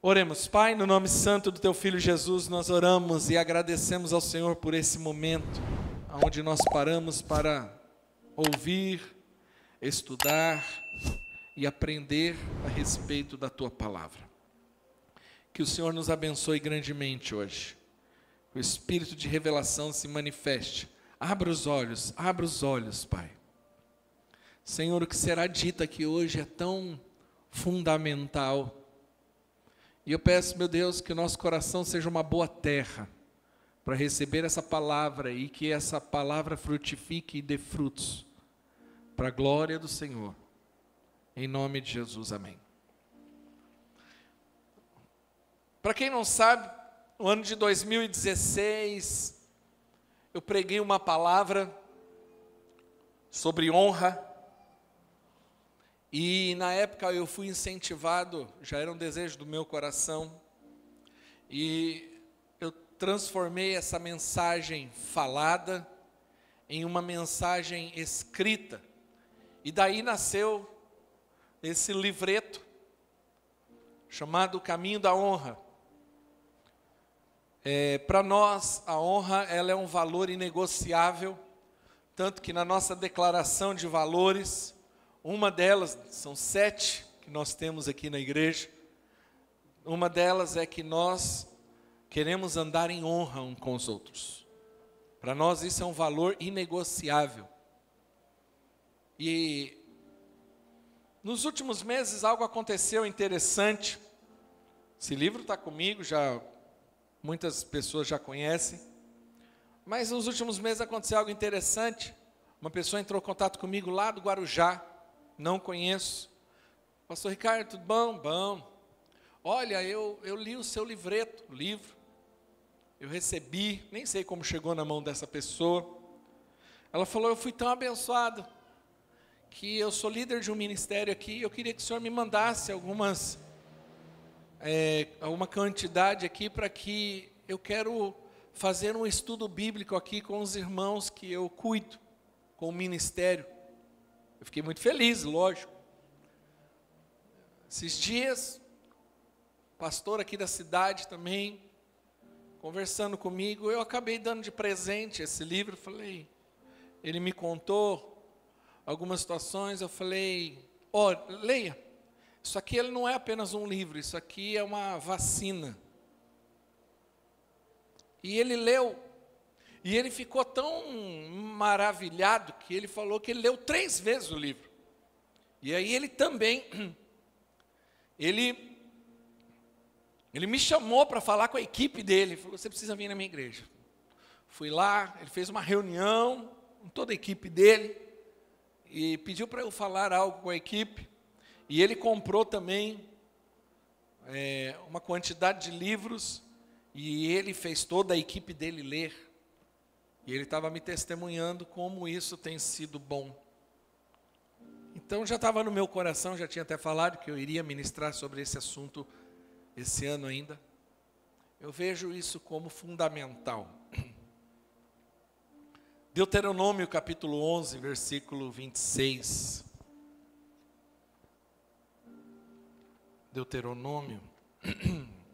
Oremos. Pai, no nome santo do Teu Filho Jesus, nós oramos e agradecemos ao Senhor por esse momento, onde nós paramos para ouvir, estudar e aprender a respeito da Tua Palavra. Que o Senhor nos abençoe grandemente hoje. Que o Espírito de revelação se manifeste. Abra os olhos, Pai. Senhor, o que será dito aqui hoje é tão fundamental. E eu peço, meu Deus, que o nosso coração seja uma boa terra para receber essa palavra e que essa palavra frutifique e dê frutos para a glória do Senhor. Em nome de Jesus, amém. Para quem não sabe, no ano de 2016, eu preguei uma palavra sobre honra. E na época eu fui incentivado, já era um desejo do meu coração, e eu transformei essa mensagem falada em uma mensagem escrita. E daí nasceu esse livreto, chamado Caminho da Honra. Para nós, a honra ela é um valor inegociável, tanto que na nossa declaração de valores, uma delas, são 7 que nós temos aqui na igreja, uma delas é que nós queremos andar em honra uns com os outros. Para nós isso é um valor inegociável. E nos últimos meses algo aconteceu interessante. Esse livro está comigo, muitas pessoas já conhecem. Mas nos últimos meses aconteceu algo interessante. Uma pessoa entrou em contato comigo lá do Guarujá. Não conheço. Pastor Ricardo, tudo bom? Bom. Olha, eu li o seu livro. Eu recebi, nem sei como chegou na mão dessa pessoa. Ela falou, eu fui tão abençoado, que eu sou líder de um ministério aqui, eu queria que o senhor me mandasse alguma quantidade aqui, para que eu quero fazer um estudo bíblico aqui com os irmãos que eu cuido, com o ministério. Eu fiquei muito feliz, lógico. Esses dias, o pastor aqui da cidade também, conversando comigo, eu acabei dando de presente esse livro. Ele me contou algumas situações, eu falei, leia. Isso aqui ele não é apenas um livro, isso aqui é uma vacina. E ele leu. E ele ficou tão maravilhado que ele falou que ele leu 3 vezes o livro. E aí ele também, ele me chamou para falar com a equipe dele. Ele falou, você precisa vir na minha igreja. Fui lá, ele fez uma reunião com toda a equipe dele. E pediu para eu falar algo com a equipe. E ele comprou também uma quantidade de livros. E ele fez toda a equipe dele ler. E ele estava me testemunhando como isso tem sido bom. Então já estava no meu coração, já tinha até falado que eu iria ministrar sobre esse assunto esse ano ainda. Eu vejo isso como fundamental. Deuteronômio capítulo 11, versículo 26. Deuteronômio.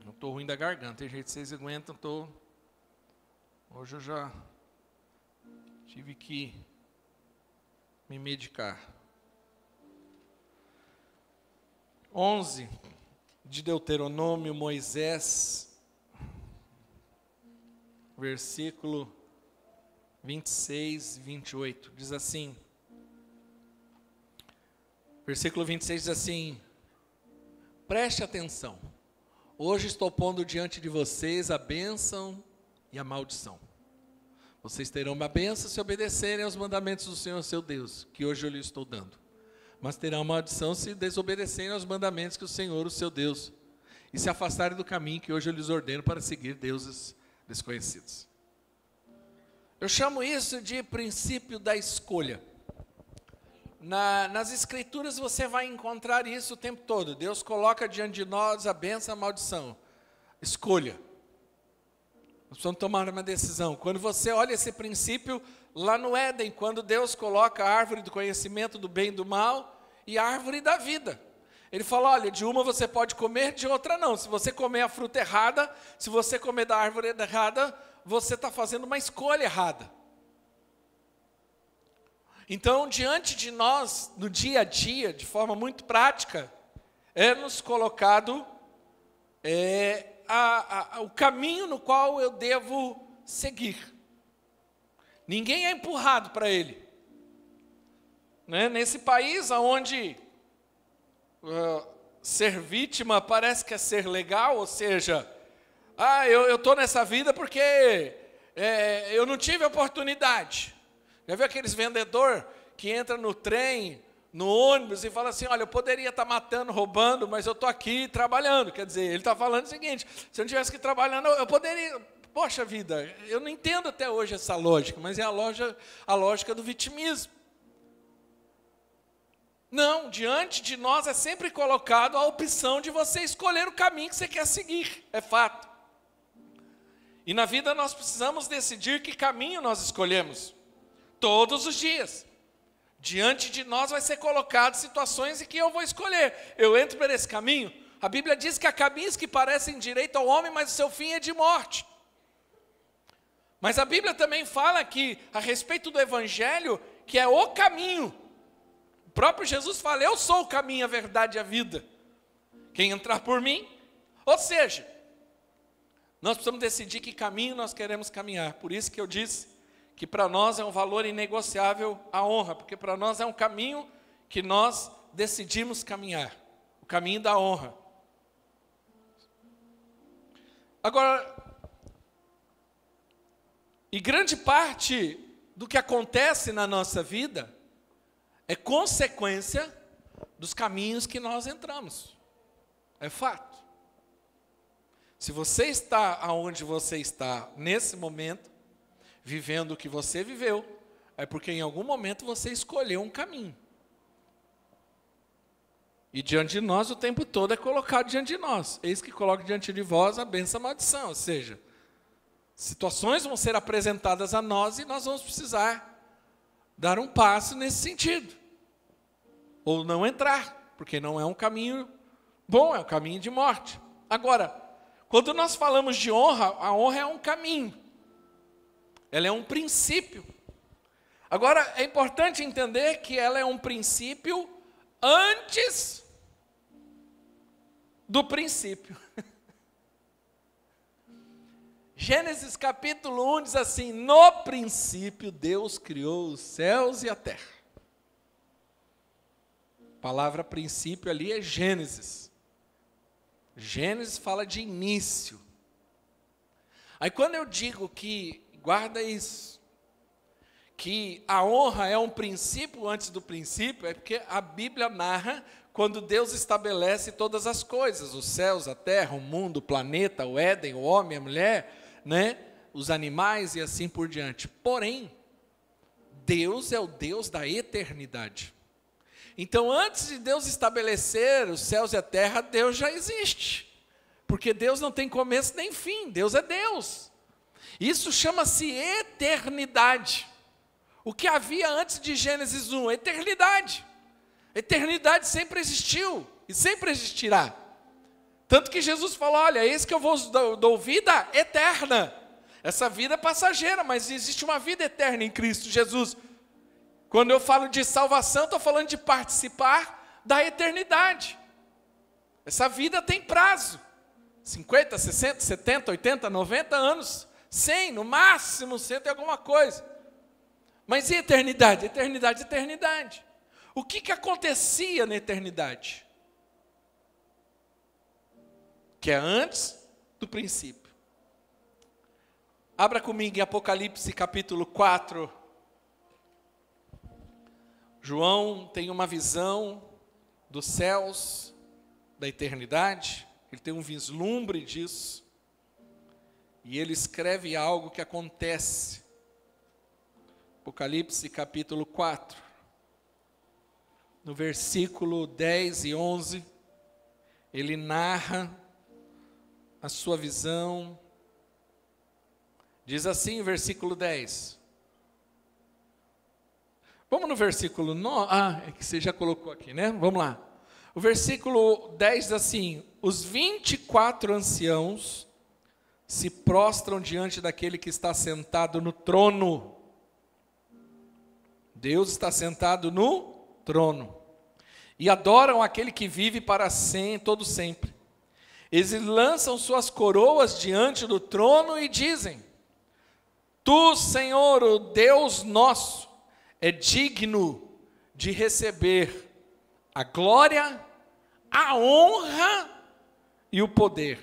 Não estou ruim da garganta, tem jeito que vocês aguentam, hoje eu já tive que me medicar. 11 de Deuteronômio, Moisés, versículo 26 e 28, diz assim, versículo 26 diz assim, preste atenção, hoje estou pondo diante de vocês a bênção e a maldição. Vocês terão uma bênção se obedecerem aos mandamentos do Senhor, seu Deus, que hoje eu lhes estou dando. Mas terão uma maldição se desobedecerem aos mandamentos que o Senhor, o seu Deus, e se afastarem do caminho que hoje eu lhes ordeno para seguir deuses desconhecidos. Eu chamo isso de princípio da escolha. Nas escrituras você vai encontrar isso o tempo todo. Deus coloca diante de nós a bênção e a maldição. Escolha. Nós precisamos tomar uma decisão. Quando você olha esse princípio lá no Éden, quando Deus coloca a árvore do conhecimento do bem e do mal e a árvore da vida. Ele fala, olha, de uma você pode comer, de outra não. Se você comer a fruta errada, se você comer da árvore errada, você está fazendo uma escolha errada. Então, diante de nós, no dia a dia, de forma muito prática, nos colocado o caminho no qual eu devo seguir. Ninguém é empurrado para ele. Né? Nesse país onde ser vítima parece que é ser legal, ou seja, eu estou nessa vida porque eu não tive oportunidade. Já viu aqueles vendedor que entra no trem, no ônibus e fala assim, olha, eu poderia estar matando, roubando, mas eu estou aqui trabalhando. Quer dizer, ele está falando o seguinte, se eu não tivesse que ir trabalhando, eu poderia... Poxa vida, eu não entendo até hoje essa lógica, mas é a lógica do vitimismo. Não, diante de nós é sempre colocado a opção de você escolher o caminho que você quer seguir, é fato. E na vida nós precisamos decidir que caminho nós escolhemos. Todos os dias. Diante de nós vai ser colocado situações em que eu vou escolher. Eu entro por esse caminho. A Bíblia diz que há caminhos que parecem direito ao homem, mas o seu fim é de morte. Mas a Bíblia também fala que, a respeito do Evangelho, que é o caminho. O próprio Jesus fala, eu sou o caminho, a verdade e a vida. Quem entrar por mim, ou seja, nós precisamos decidir que caminho nós queremos caminhar. Por isso que eu disse que para nós é um valor inegociável a honra, porque para nós é um caminho que nós decidimos caminhar, o caminho da honra. Agora, e grande parte do que acontece na nossa vida é consequência dos caminhos que nós entramos. É fato. Se você está aonde você está nesse momento, vivendo o que você viveu, é porque em algum momento você escolheu um caminho. E diante de nós, o tempo todo é colocado diante de nós. Eis que coloca diante de vós a bênção e a maldição. Ou seja, situações vão ser apresentadas a nós e nós vamos precisar dar um passo nesse sentido. Ou não entrar, porque não é um caminho bom, é um caminho de morte. Agora, quando nós falamos de honra, a honra é um caminho. Ela é um princípio. Agora, é importante entender que ela é um princípio antes do princípio. Gênesis capítulo 1 diz assim, no princípio Deus criou os céus e a terra. A palavra princípio ali é Gênesis. Gênesis fala de início. Aí quando eu digo que, guarda isso, que a honra é um princípio antes do princípio, é porque a Bíblia narra quando Deus estabelece todas as coisas, os céus, a terra, o mundo, o planeta, o Éden, o homem, a mulher, né? Os animais e assim por diante. Porém, Deus é o Deus da eternidade. Então, antes de Deus estabelecer os céus e a terra, Deus já existe. Porque Deus não tem começo nem fim, Deus é Deus. Isso chama-se eternidade. O que havia antes de Gênesis 1? Eternidade. Eternidade sempre existiu e sempre existirá. Tanto que Jesus falou, olha, eis que eu vos dou vida eterna. Essa vida é passageira, mas existe uma vida eterna em Cristo Jesus. Quando eu falo de salvação, estou falando de participar da eternidade. Essa vida tem prazo. 50, 60, 70, 80, 90 anos. 100, no máximo 100 e alguma coisa. Mas e eternidade? Eternidade, eternidade. O que acontecia na eternidade? Que é antes do princípio. Abra comigo em Apocalipse capítulo 4. João tem uma visão dos céus, da eternidade. Ele tem um vislumbre disso. E ele escreve algo que acontece. Apocalipse capítulo 4. No versículo 10 e 11, ele narra a sua visão. Diz assim o versículo 10. Vamos no versículo 9. É que você já colocou aqui, né? Vamos lá. O versículo 10 diz assim: os 24 anciãos se prostram diante daquele que está sentado no trono. Deus está sentado no trono. E adoram aquele que vive para sempre, todo sempre. Eles lançam suas coroas diante do trono e dizem: Tu, Senhor, o Deus nosso, é digno de receber a glória, a honra e o poder,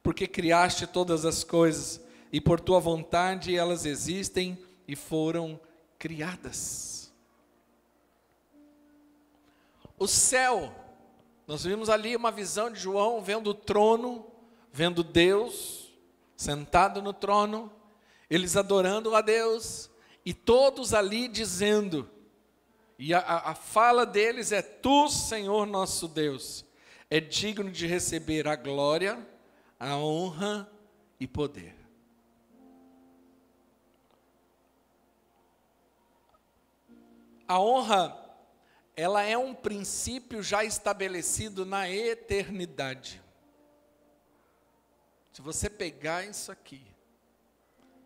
porque criaste todas as coisas, e por tua vontade elas existem e foram criadas. O céu, nós vimos ali uma visão de João vendo o trono, vendo Deus sentado no trono, eles adorando a Deus, e todos ali dizendo, e a fala deles é: Tu, Senhor nosso Deus, é digno de receber a glória, a honra e poder. A honra, ela é um princípio já estabelecido na eternidade. Se você pegar isso aqui,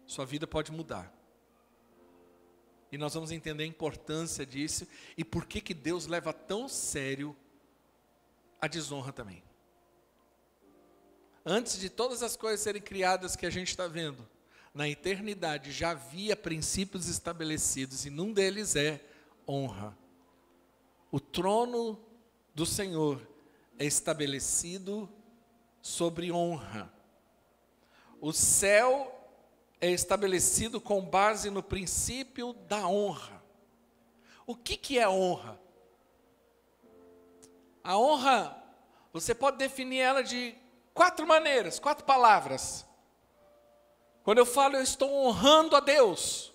sua vida pode mudar. E nós vamos entender a importância disso e por que Deus leva tão sério a desonra também. Antes de todas as coisas serem criadas que a gente está vendo, na eternidade já havia princípios estabelecidos e num deles é honra. O trono do Senhor é estabelecido sobre honra. O céu é estabelecido com base no princípio da honra. O que é honra? A honra, você pode definir ela de 4 maneiras, 4 palavras. Quando eu falo eu estou honrando a Deus,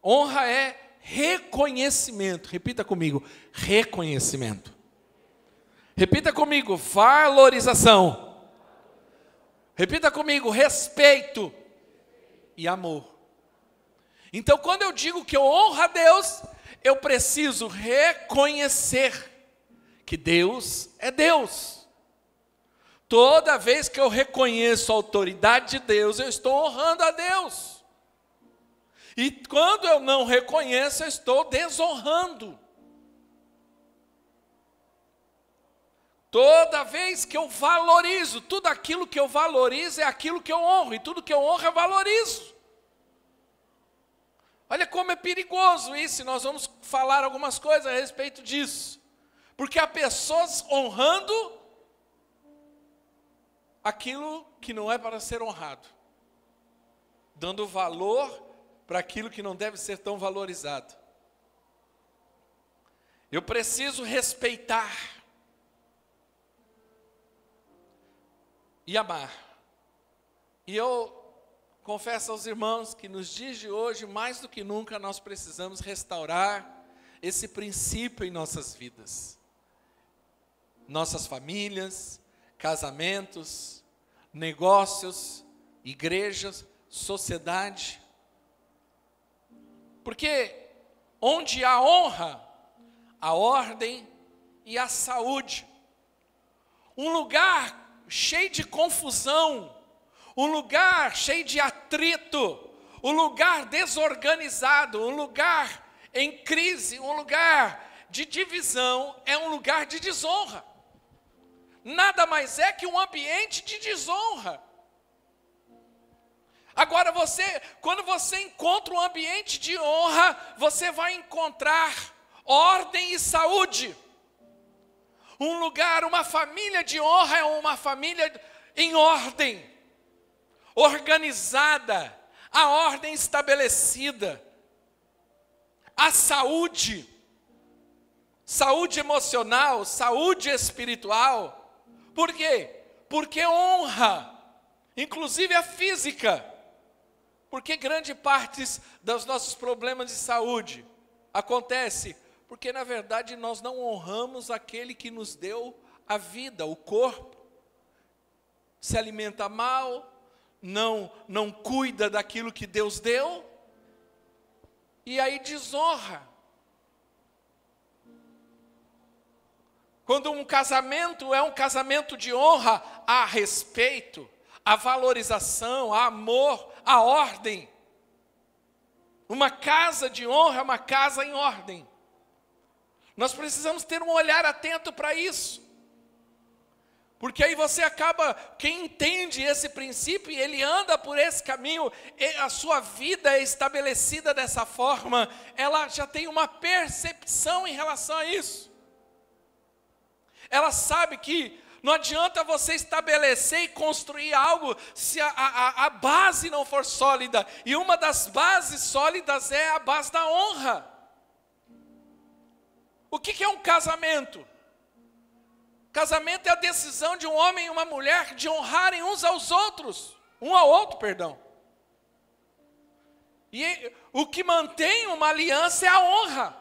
honra é reconhecimento. Repita comigo: reconhecimento. Repita comigo: valorização. Repita comigo: respeito e amor. Então, quando eu digo que eu honro a Deus, eu preciso reconhecer que Deus é Deus. Toda vez que eu reconheço a autoridade de Deus, eu estou honrando a Deus. E quando eu não reconheço, eu estou desonrando. Toda vez que eu valorizo, tudo aquilo que eu valorizo é aquilo que eu honro, e tudo que eu honro eu valorizo. Olha como é perigoso isso, e nós vamos falar algumas coisas a respeito disso. Porque há pessoas honrando aquilo que não é para ser honrado, dando valor para aquilo que não deve ser tão valorizado. Eu preciso respeitar e amar. E eu confesso aos irmãos que nos dias de hoje, mais do que nunca, nós precisamos restaurar esse princípio em nossas vidas. Nossas famílias, casamentos, negócios, igrejas, sociedade. Porque onde há honra, há ordem e há saúde. Um lugar cheio de confusão, um lugar cheio de atrito, um lugar desorganizado, um lugar em crise, um lugar de divisão, é um lugar de desonra. Nada mais é que um ambiente de desonra. Agora quando você encontra um ambiente de honra, você vai encontrar ordem e saúde. Um lugar, uma família de honra é uma família em ordem, organizada, a ordem estabelecida, a saúde, saúde emocional, saúde espiritual. Por quê? Porque honra, inclusive a física, porque grande parte dos nossos problemas de saúde acontece porque, na verdade, nós não honramos aquele que nos deu a vida, o corpo. Se alimenta mal, não cuida daquilo que Deus deu, e aí desonra. Quando um casamento é um casamento de honra, há respeito, há valorização, há amor, há ordem. Uma casa de honra é uma casa em ordem. Nós precisamos ter um olhar atento para isso. Porque aí você acaba, quem entende esse princípio e ele anda por esse caminho, a sua vida é estabelecida dessa forma, ela já tem uma percepção em relação a isso. Ela sabe que não adianta você estabelecer e construir algo se a base não for sólida. E uma das bases sólidas é a base da honra. O que é um casamento? Casamento é a decisão de um homem e uma mulher de honrarem uns aos outros. Um ao outro, perdão. E o que mantém uma aliança é a honra.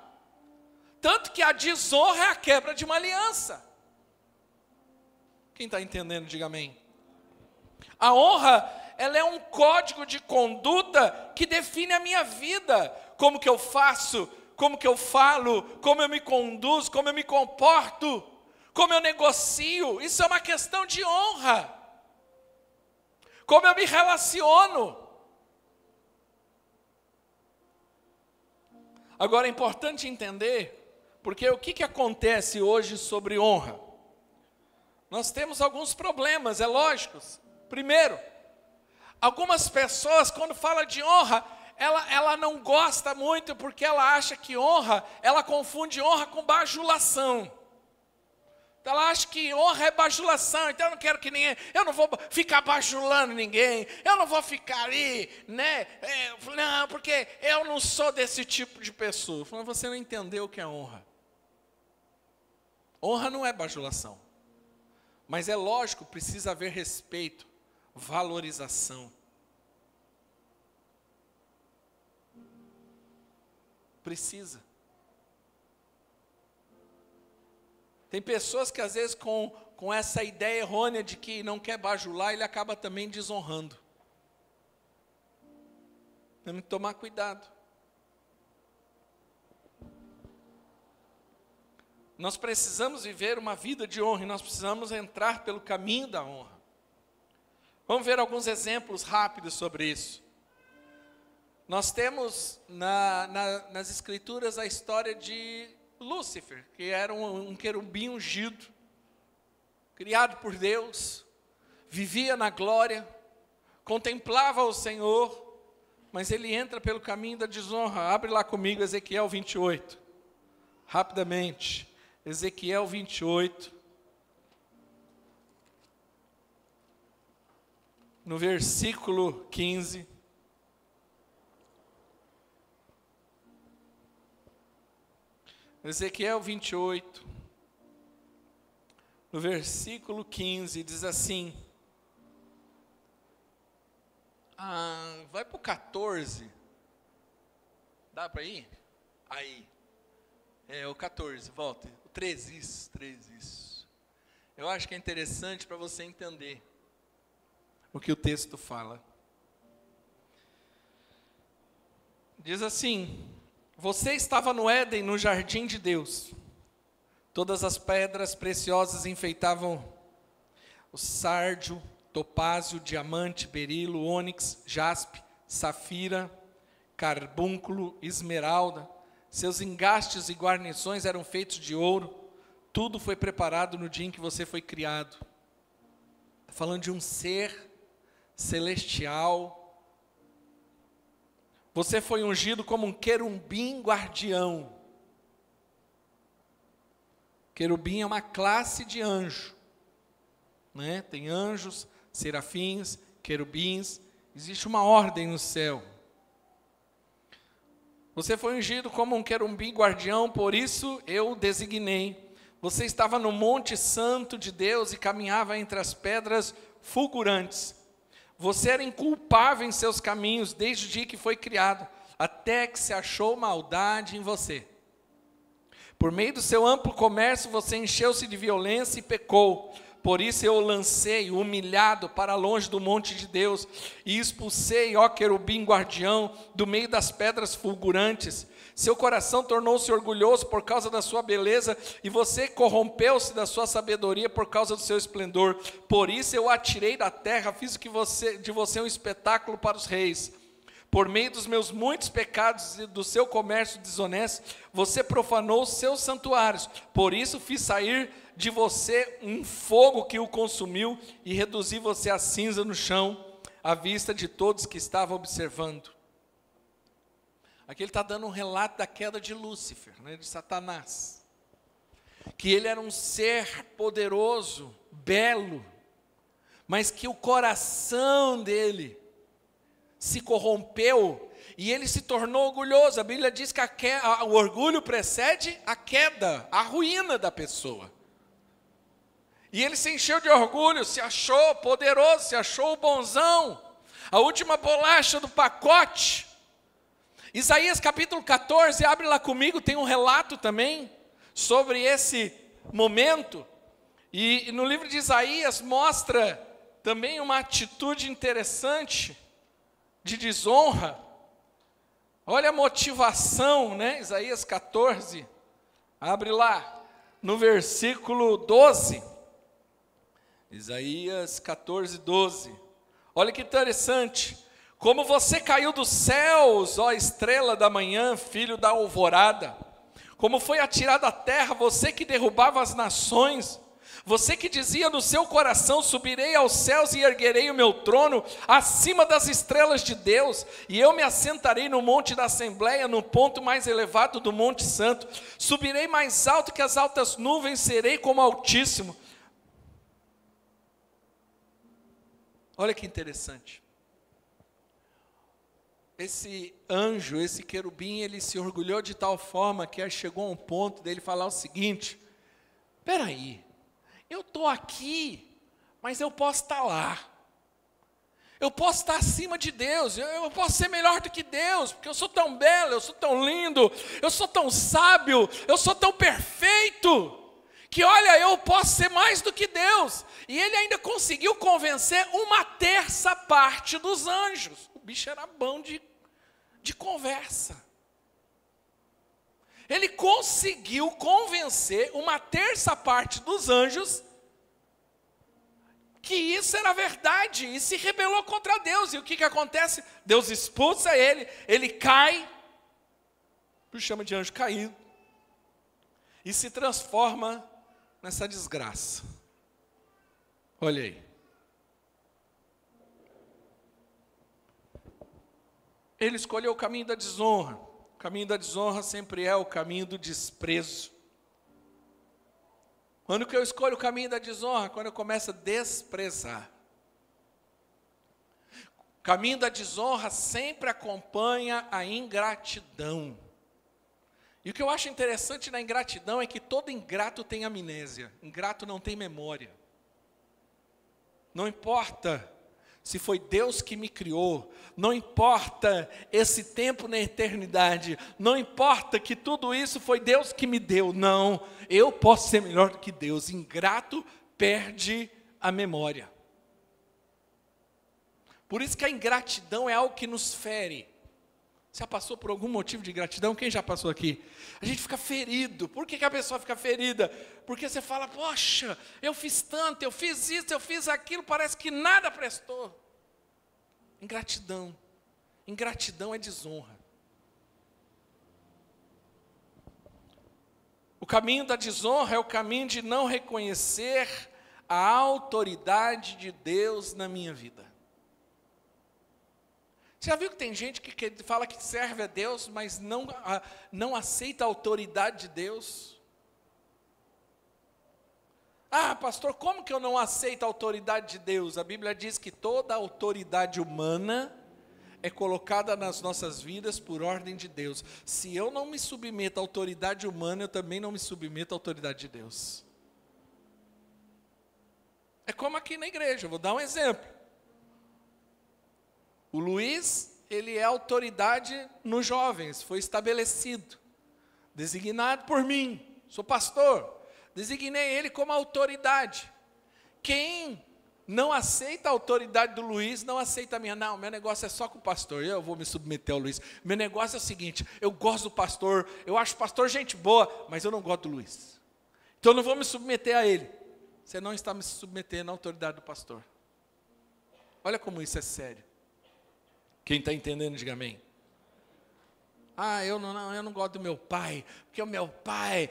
Tanto que a desonra é a quebra de uma aliança. Quem está entendendo, diga amém. A honra, ela é um código de conduta que define a minha vida. Como que eu faço, como que eu falo, como eu me conduzo, como eu me comporto, como eu negocio. Isso é uma questão de honra. Como eu me relaciono. Agora é importante entender, porque o que acontece hoje sobre honra? Nós temos alguns problemas, é lógico. Primeiro, algumas pessoas, quando fala de honra, ela não gosta muito, porque ela acha que honra, ela confunde honra com bajulação. Então ela acha que honra é bajulação, então eu não quero que ninguém, eu não vou ficar bajulando ninguém, eu não vou ficar ali, né? Não, porque eu não sou desse tipo de pessoa. Falando, você não entendeu o que é honra. Honra não é bajulação. Mas é lógico, precisa haver respeito, valorização. Precisa. Tem pessoas que às vezes com essa ideia errônea de que não quer bajular, ele acaba também desonrando. Temos que tomar cuidado. Nós precisamos viver uma vida de honra e nós precisamos entrar pelo caminho da honra. Vamos ver alguns exemplos rápidos sobre isso. Nós temos nas Escrituras a história de Lúcifer, que era um querubim ungido, criado por Deus, vivia na glória, contemplava o Senhor, mas ele entra pelo caminho da desonra. Abre lá comigo Ezequiel 28, rapidamente. Ezequiel 28, no versículo 15. Ezequiel 28, no versículo 15, diz assim, vai para o 14, dá para ir? Aí, o 14, volta, o 13, isso. Eu acho que é interessante para você entender o que o texto fala. Diz assim, você estava no Éden, no jardim de Deus. Todas as pedras preciosas enfeitavam o sárdio, topázio, diamante, berilo, ônix, jaspe, safira, carbúnculo, esmeralda. Seus engastes e guarnições eram feitos de ouro. Tudo foi preparado no dia em que você foi criado. Está falando de um ser celestial. Você foi ungido como um querubim guardião. Querubim é uma classe de anjo, né? Tem anjos, serafins, querubins. Existe uma ordem no céu. Você foi ungido como um querubim guardião, por isso eu o designei. Você estava no monte santo de Deus e caminhava entre as pedras fulgurantes. Você era inculpável em seus caminhos desde o dia que foi criado, até que se achou maldade em você. Por meio do seu amplo comércio, você encheu-se de violência e pecou. Por isso eu o lancei, humilhado, para longe do monte de Deus, e expulsei, ó querubim guardião, do meio das pedras fulgurantes. Seu coração tornou-se orgulhoso por causa da sua beleza, e você corrompeu-se da sua sabedoria por causa do seu esplendor. Por isso eu o atirei da terra, fiz de você um espetáculo para os reis. Por meio dos meus muitos pecados e do seu comércio desonesto, você profanou os seus santuários. Por isso fiz sair de você um fogo que o consumiu e reduzi você a cinza no chão, à vista de todos que estavam observando. Aqui ele está dando um relato da queda de Lúcifer, né, de Satanás. Que ele era um ser poderoso, belo, mas que o coração dele se corrompeu e ele se tornou orgulhoso. A Bíblia diz que o orgulho precede a queda, a ruína da pessoa. E ele se encheu de orgulho, se achou poderoso, se achou o bonzão, a última bolacha do pacote. Isaías capítulo 14, abre lá comigo, tem um relato também sobre esse momento. E no livro de Isaías mostra também uma atitude interessante de desonra. Olha a motivação, né? Isaías 14, abre lá, no versículo 12. Isaías 14, 12. Olha que interessante. Como você caiu dos céus, ó estrela da manhã, filho da alvorada. Como foi atirado à terra, você que derrubava as nações. Você que dizia no seu coração, subirei aos céus e erguerei o meu trono acima das estrelas de Deus, e eu me assentarei no monte da Assembleia, no ponto mais elevado do Monte Santo. Subirei mais alto que as altas nuvens, serei como Altíssimo. Olha que interessante. Esse anjo, esse querubim, ele se orgulhou de tal forma que chegou a um ponto dele falar o seguinte: espera aí, eu estou aqui, mas eu posso estar lá. Eu posso estar acima de Deus, eu posso ser melhor do que Deus, porque eu sou tão belo, eu sou tão lindo, eu sou tão sábio, eu sou tão perfeito, que olha, eu posso ser mais do que Deus. E ele ainda conseguiu convencer 1/3 dos anjos. O bicho era bom de conversa. Ele conseguiu convencer 1/3 dos anjos que isso era verdade, e se rebelou contra Deus. E o que acontece? Deus expulsa ele, ele cai, chama de anjo caído, e se transforma nessa desgraça. Olha aí. Ele escolheu o caminho da desonra. O caminho da desonra sempre é o caminho do desprezo. Quando que eu escolho o caminho da desonra? Quando eu começo a desprezar. O caminho da desonra sempre acompanha a ingratidão. E o que eu acho interessante na ingratidão é que todo ingrato tem amnésia. Ingrato não tem memória. Não importa se foi Deus que me criou, não importa esse tempo na eternidade, não importa que tudo isso foi Deus que me deu, não, eu posso ser melhor do que Deus. Ingrato perde a memória. Por isso que a ingratidão é algo que nos fere. Já passou por algum motivo de ingratidão? Quem já passou aqui? A gente fica ferido. Por que a pessoa fica ferida? Porque você fala, poxa, eu fiz tanto, eu fiz isso, eu fiz aquilo, parece que nada prestou. Ingratidão. Ingratidão é desonra. O caminho da desonra é o caminho de não reconhecer a autoridade de Deus na minha vida. Você já viu que tem gente que fala que serve a Deus, mas não aceita a autoridade de Deus? Ah, pastor, como que eu não aceito a autoridade de Deus? A Bíblia diz que toda autoridade humana é colocada nas nossas vidas por ordem de Deus. Se eu não me submeto à autoridade humana, eu também não me submeto à autoridade de Deus. É como aqui na igreja, eu vou dar um exemplo. O Luiz, ele é autoridade nos jovens, foi estabelecido, designado por mim, sou pastor, designei ele como autoridade. Quem não aceita a autoridade do Luiz, não aceita a minha. Não, meu negócio é só com o pastor, eu vou me submeter ao Luiz. Meu negócio é o seguinte, eu gosto do pastor, eu acho o pastor gente boa, mas eu não gosto do Luiz. Então eu não vou me submeter a ele. Você não está me submetendo à autoridade do pastor. Olha como isso é sério. Quem está entendendo, diga amém. Eu não gosto do meu pai, porque o meu pai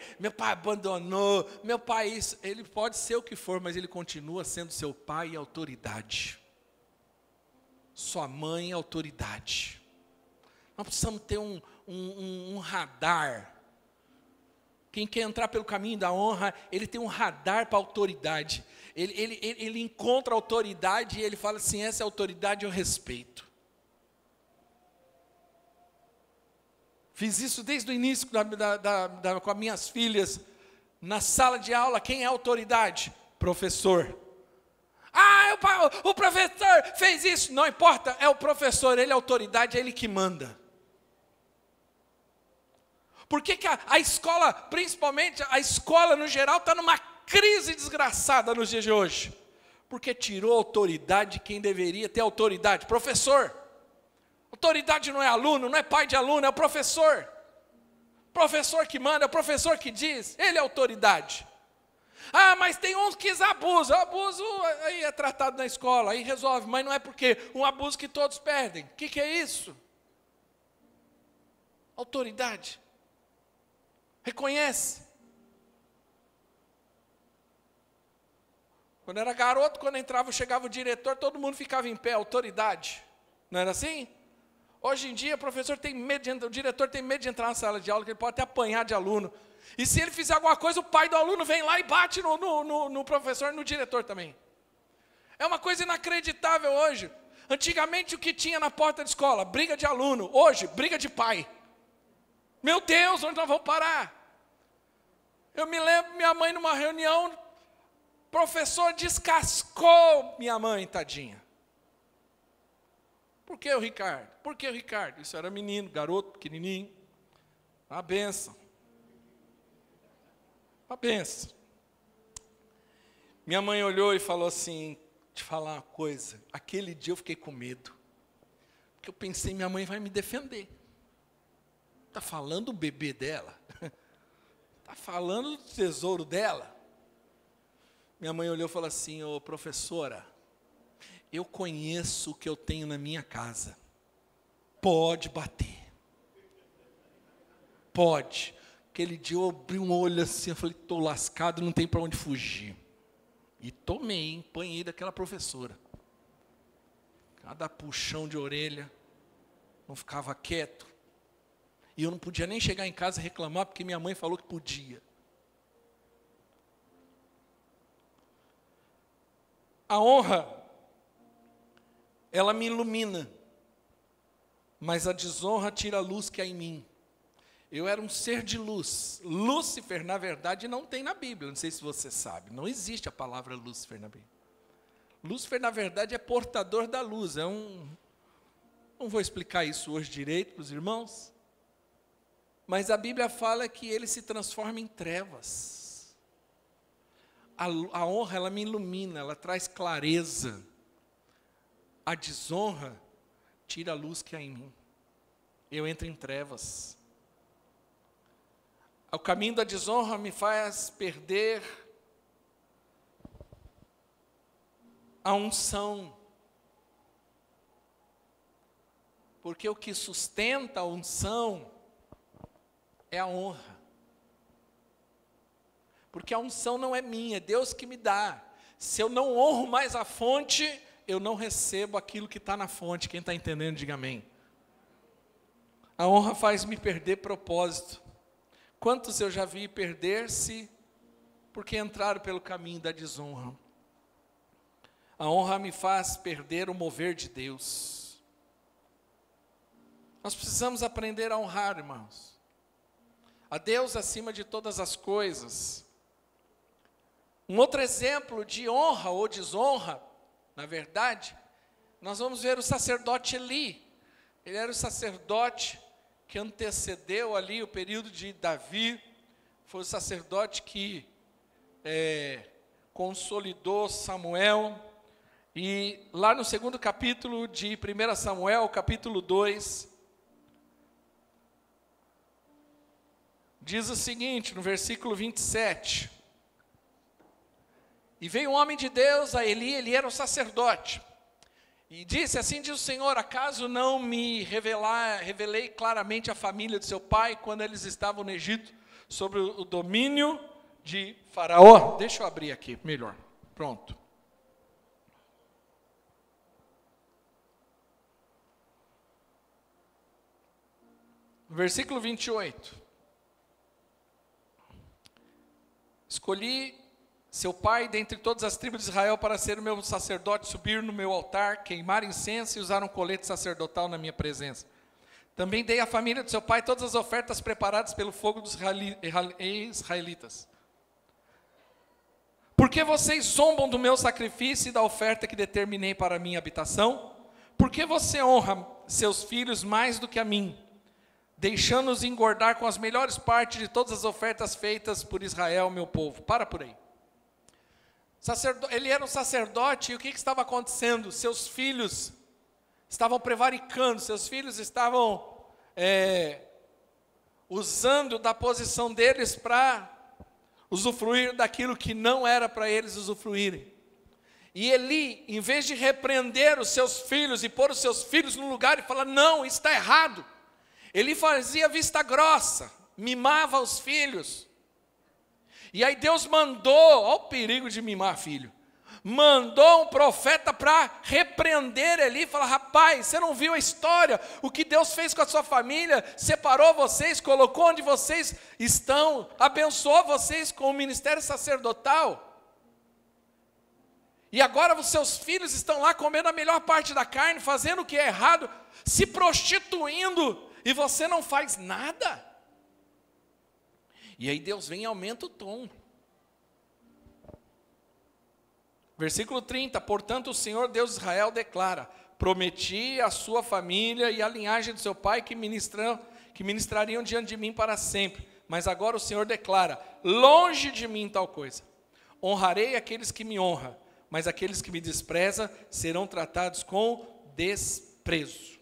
abandonou, meu pai isso. Ele pode ser o que for, mas ele continua sendo seu pai e autoridade. Sua mãe e autoridade. Nós precisamos ter um radar. Quem quer entrar pelo caminho da honra, ele tem um radar para a autoridade. Ele encontra a autoridade e ele fala assim, essa é a autoridade eu respeito. Fiz isso desde o início com as minhas filhas. Na sala de aula, quem é a autoridade? Professor. O professor fez isso. Não importa, é o professor, ele é a autoridade, é ele que manda. Por que a escola, principalmente a escola no geral, está numa crise desgraçada nos dias de hoje? Porque tirou a autoridade de quem deveria ter autoridade. Professor. Autoridade não é aluno, não é pai de aluno, é o professor. Professor que manda, é o professor que diz, ele é autoridade. Mas tem uns que abusam. Abuso aí é tratado na escola, aí resolve, mas não é porque um abuso que todos perdem. O que é isso? Autoridade. Reconhece. Quando era garoto, quando chegava o diretor, todo mundo ficava em pé, autoridade. Não era assim? Hoje em dia, o diretor tem medo de entrar na sala de aula, que ele pode até apanhar de aluno. E se ele fizer alguma coisa, o pai do aluno vem lá e bate no professor e no diretor também. É uma coisa inacreditável hoje. Antigamente, o que tinha na porta da escola? Briga de aluno. Hoje, briga de pai. Meu Deus, onde nós vamos parar? Eu me lembro, minha mãe numa reunião, o professor descascou minha mãe, tadinha. Por que o Ricardo? Por que o Ricardo? Isso era menino, garoto, pequenininho. Uma benção. Uma benção. Minha mãe olhou e falou assim, te falar uma coisa, aquele dia eu fiquei com medo. Porque eu pensei, minha mãe vai me defender. Está falando do bebê dela? Está falando do tesouro dela? Minha mãe olhou e falou assim, professora, eu conheço o que eu tenho na minha casa. Pode bater. Pode. Aquele dia eu abri um olho assim, eu falei, estou lascado, não tem para onde fugir. E tomei, apanhei daquela professora. Cada puxão de orelha, não ficava quieto. E eu não podia nem chegar em casa e reclamar, porque minha mãe falou que podia. A honra, ela me ilumina, mas a desonra tira a luz que há em mim. Eu era um ser de luz. Lúcifer, na verdade, não tem na Bíblia, não sei se você sabe, não existe a palavra Lúcifer na Bíblia. Lúcifer, na verdade, é portador da luz, não vou explicar isso hoje direito para os irmãos, mas a Bíblia fala que ele se transforma em trevas. A honra, ela me ilumina, ela traz clareza. A desonra tira a luz que há em mim. Eu entro em trevas. O caminho da desonra me faz perder a unção. Porque o que sustenta a unção é a honra. Porque a unção não é minha, é Deus que me dá. Se eu não honro mais a fonte, eu não recebo aquilo que está na fonte. Quem está entendendo, diga amém. A honra faz-me perder propósito. Quantos eu já vi perder-se porque entraram pelo caminho da desonra? A honra me faz perder o mover de Deus. Nós precisamos aprender a honrar, irmãos. A Deus acima de todas as coisas. Um outro exemplo de honra ou desonra, na verdade, nós vamos ver o sacerdote Eli. Ele era o sacerdote que antecedeu ali o período de Davi. Foi o sacerdote que consolidou Samuel, e lá no segundo capítulo de 1 Samuel, capítulo 2, diz o seguinte, no versículo 27, e veio um homem de Deus a Eli, ele era um sacerdote, e disse, assim diz o Senhor, acaso não me revelei claramente a família de seu pai, quando eles estavam no Egito, sobre o domínio de Faraó? Deixa eu abrir aqui, melhor, pronto. Versículo 28. Escolhi seu pai dentre todas as tribos de Israel para ser o meu sacerdote, subir no meu altar, queimar incenso e usar um colete sacerdotal na minha presença. Também dei à família de seu pai todas as ofertas preparadas pelo fogo dos israelitas. Por que vocês zombam do meu sacrifício e da oferta que determinei para a minha habitação? Por que você honra seus filhos mais do que a mim, deixando-os engordar com as melhores partes de todas as ofertas feitas por Israel, meu povo? Para por aí. Ele era um sacerdote, e o que estava acontecendo? Seus filhos estavam prevaricando, seus filhos estavam usando da posição deles para usufruir daquilo que não era para eles usufruírem. E Eli, em vez de repreender os seus filhos e pôr os seus filhos no lugar e falar, não, isso está errado, ele fazia vista grossa, mimava os filhos. E aí Deus mandou, olha o perigo de mimar filho, mandou um profeta para repreender Eli, falar, rapaz, você não viu a história, o que Deus fez com a sua família, separou vocês, colocou onde vocês estão, abençoou vocês com o ministério sacerdotal, e agora os seus filhos estão lá comendo a melhor parte da carne, fazendo o que é errado, se prostituindo, e você não faz nada. E aí Deus vem e aumenta o tom. Versículo 30, portanto o Senhor Deus de Israel declara, prometi à sua família e à linhagem de seu pai que ministrariam diante de mim para sempre. Mas agora o Senhor declara, longe de mim tal coisa. Honrarei aqueles que me honram, mas aqueles que me desprezam serão tratados com desprezo.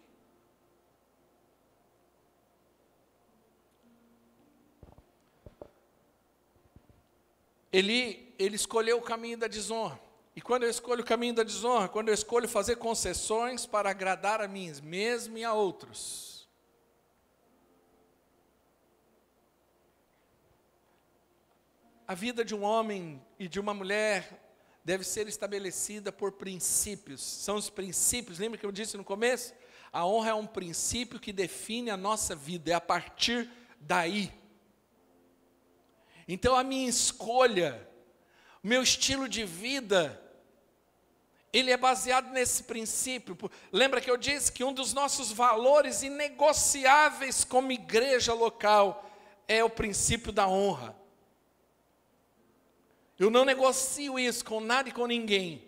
Ele escolheu o caminho da desonra. E quando eu escolho o caminho da desonra, quando eu escolho fazer concessões para agradar a mim mesmo e a outros, a vida de um homem e de uma mulher deve ser estabelecida por princípios. São os princípios, lembra que eu disse no começo? A honra é um princípio que define a nossa vida, é a partir daí. Então a minha escolha, o meu estilo de vida, ele é baseado nesse princípio. Lembra que eu disse que um dos nossos valores inegociáveis como igreja local é o princípio da honra. Eu não negocio isso com nada e com ninguém.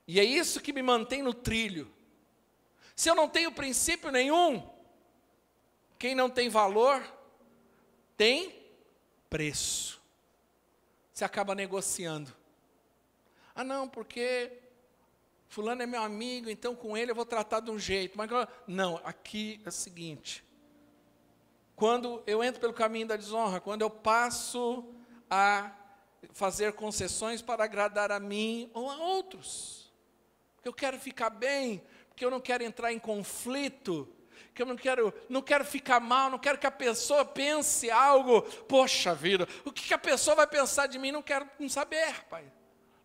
E é isso que me mantém no trilho. Se eu não tenho princípio nenhum, quem não tem valor tem preço. Você acaba negociando. Ah, não, porque fulano é meu amigo, então com ele eu vou tratar de um jeito. Mas não, aqui é o seguinte. Quando eu entro pelo caminho da desonra, quando eu passo a fazer concessões para agradar a mim ou a outros, porque eu quero ficar bem, porque eu não quero entrar em conflito, que eu não quero ficar mal, não quero que a pessoa pense algo, poxa vida, o que a pessoa vai pensar de mim, não quero saber, pai.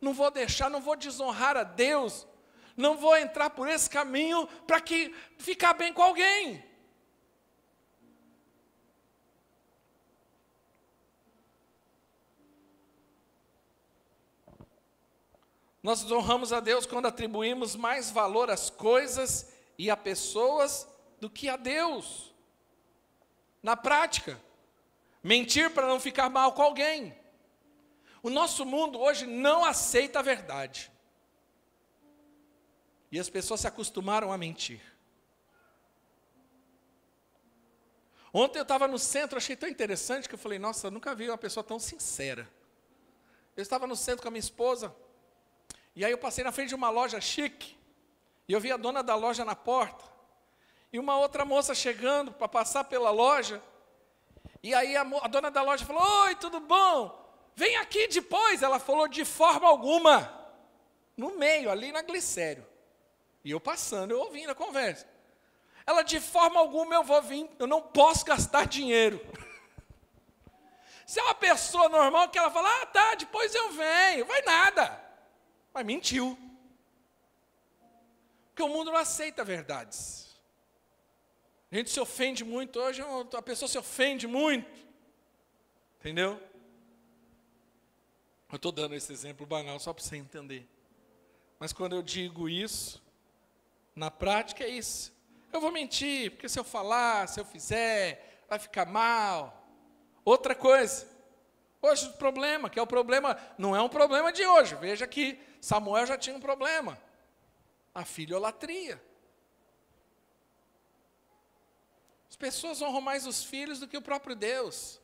Não vou deixar, não vou desonrar a Deus, não vou entrar por esse caminho para ficar bem com alguém. Nós desonramos a Deus quando atribuímos mais valor às coisas e a pessoas do que a Deus. Na prática, mentir para não ficar mal com alguém. O nosso mundo hoje não aceita a verdade. E as pessoas se acostumaram a mentir. Ontem eu estava no centro, achei tão interessante que eu falei, nossa, eu nunca vi uma pessoa tão sincera. Eu estava no centro com a minha esposa, e aí eu passei na frente de uma loja chique, e eu vi a dona da loja na porta, e uma outra moça chegando para passar pela loja, e aí a dona da loja falou: oi, tudo bom? Vem aqui depois. Ela falou: de forma alguma. No meio, ali na Glicério. E eu passando, eu ouvindo a conversa. Ela: de forma alguma eu vou vir, eu não posso gastar dinheiro. Se é uma pessoa normal que ela fala: ah, tá, depois eu venho. Vai nada. Mas mentiu. Porque o mundo não aceita verdades. A gente se ofende muito. Hoje a pessoa se ofende muito. Entendeu? Eu estou dando esse exemplo banal só para você entender. Mas quando eu digo isso, na prática é isso. Eu vou mentir, porque se eu falar, se eu fizer, vai ficar mal. Outra coisa. Hoje o problema, que é o problema, não é um problema de hoje. Veja que Samuel já tinha um problema. A filholatria. As pessoas honram mais os filhos do que o próprio Deus.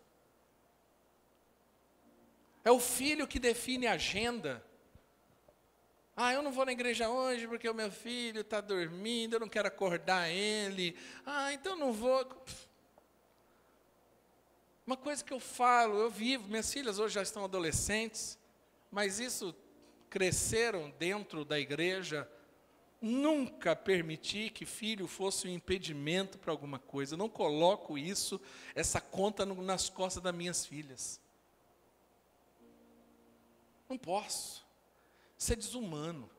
É o filho que define a agenda. Ah, eu não vou na igreja hoje porque o meu filho está dormindo, eu não quero acordar ele. Ah, então não vou. Uma coisa que eu falo, eu vivo, minhas filhas hoje já estão adolescentes, mas isso cresceram dentro da igreja. Nunca permiti que filho fosse um impedimento para alguma coisa. Eu não coloco isso, essa conta nas costas das minhas filhas. Não posso. Isso é desumano.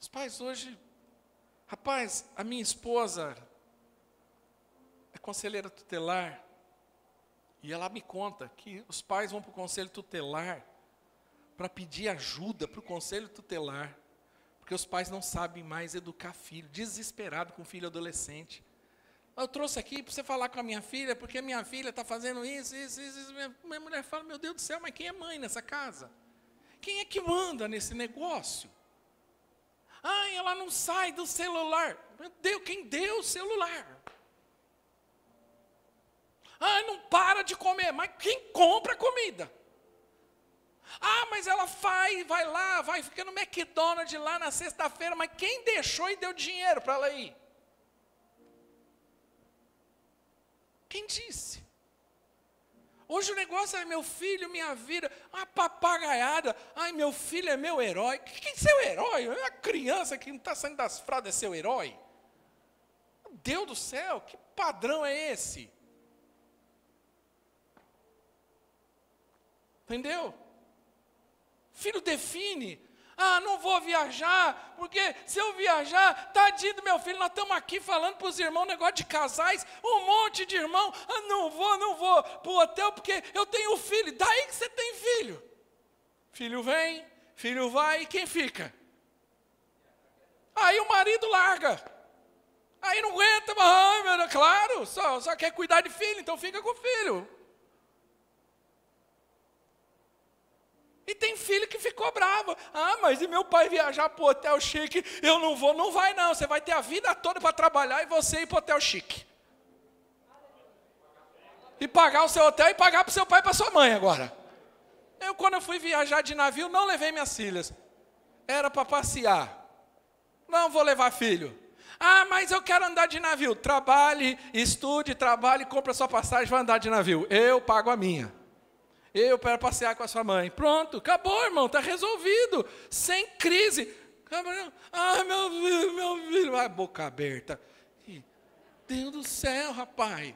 Os pais hoje... Rapaz, a minha esposa é conselheira tutelar. E ela me conta que os pais vão para o conselho tutelar para pedir ajuda para o conselho tutelar, porque os pais não sabem mais educar filho, desesperado com filho adolescente. Eu trouxe aqui para você falar com a minha filha, porque minha filha está fazendo isso. Minha mulher fala: meu Deus do céu, mas quem é mãe nessa casa? Quem é que manda nesse negócio? Ai, ela não sai do celular. Meu Deus, quem deu o celular? Ai, não para de comer, mas quem compra comida? Ah, mas ela vai lá, fica no McDonald's lá na sexta-feira, mas quem deixou e deu dinheiro para ela ir? Quem disse? Hoje o negócio é meu filho, minha vida, uma papagaiada. Ai, meu filho é meu herói. Quem é seu herói? É uma criança que não está saindo das fraldas, é seu herói? Meu Deus do céu, que padrão é esse? Entendeu? Filho define. Ah, não vou viajar, porque se eu viajar, tadinho do meu filho, nós estamos aqui falando para os irmãos, negócio de casais, um monte de irmão. Ah, não vou para o hotel, porque eu tenho filho. Daí que você tem filho. Filho vem, filho vai, e quem fica? Aí o marido larga. Aí não aguenta, mas, claro, só quer cuidar de filho, então fica com o filho. E tem filho que ficou bravo. Ah, mas e meu pai viajar para o hotel chique? Eu não vou. Não vai não, você vai ter a vida toda para trabalhar e você ir para o hotel chique. E pagar o seu hotel e pagar para o seu pai e para sua mãe agora. Quando eu fui viajar de navio, não levei minhas filhas. Era para passear. Não vou levar filho. Ah, mas eu quero andar de navio. Trabalhe, estude, trabalhe, compre a sua passagem, vai andar de navio. Eu pago a minha. Eu quero passear com a sua mãe. Pronto, acabou, irmão, está resolvido. Sem crise. Ah, meu filho. Ah, boca aberta. Deus do céu, rapaz.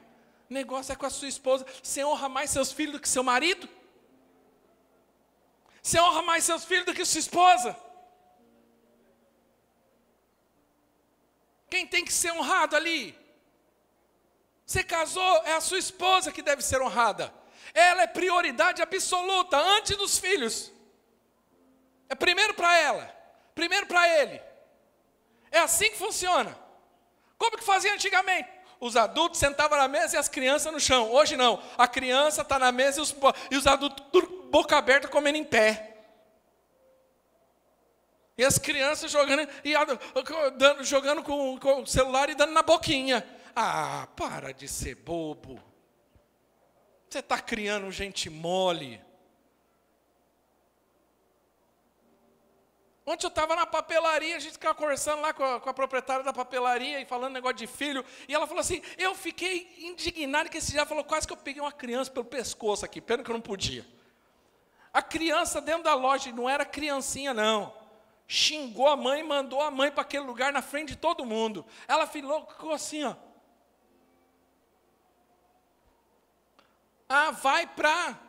O negócio é com a sua esposa. Você honra mais seus filhos do que seu marido? Você honra mais seus filhos do que sua esposa? Quem tem que ser honrado ali? Você casou, é a sua esposa que deve ser honrada. Ela é prioridade absoluta, antes dos filhos. É primeiro para ela, primeiro para ele. É assim que funciona. Como que fazia antigamente? Os adultos sentavam na mesa e as crianças no chão. Hoje não, a criança está na mesa e os adultos boca aberta comendo em pé. E as crianças jogando com o celular e dando na boquinha. Ah, para de ser bobo. Você está criando gente mole. Ontem eu estava na papelaria, a gente ficava conversando lá com a proprietária da papelaria e falando negócio de filho. E ela falou assim, eu fiquei indignado que esse dia falou, quase que eu peguei uma criança pelo pescoço aqui, pena que eu não podia. A criança dentro da loja, não era criancinha não. Xingou a mãe, mandou a mãe para aquele lugar na frente de todo mundo. Ela ficou assim, ó. Ah, vai para...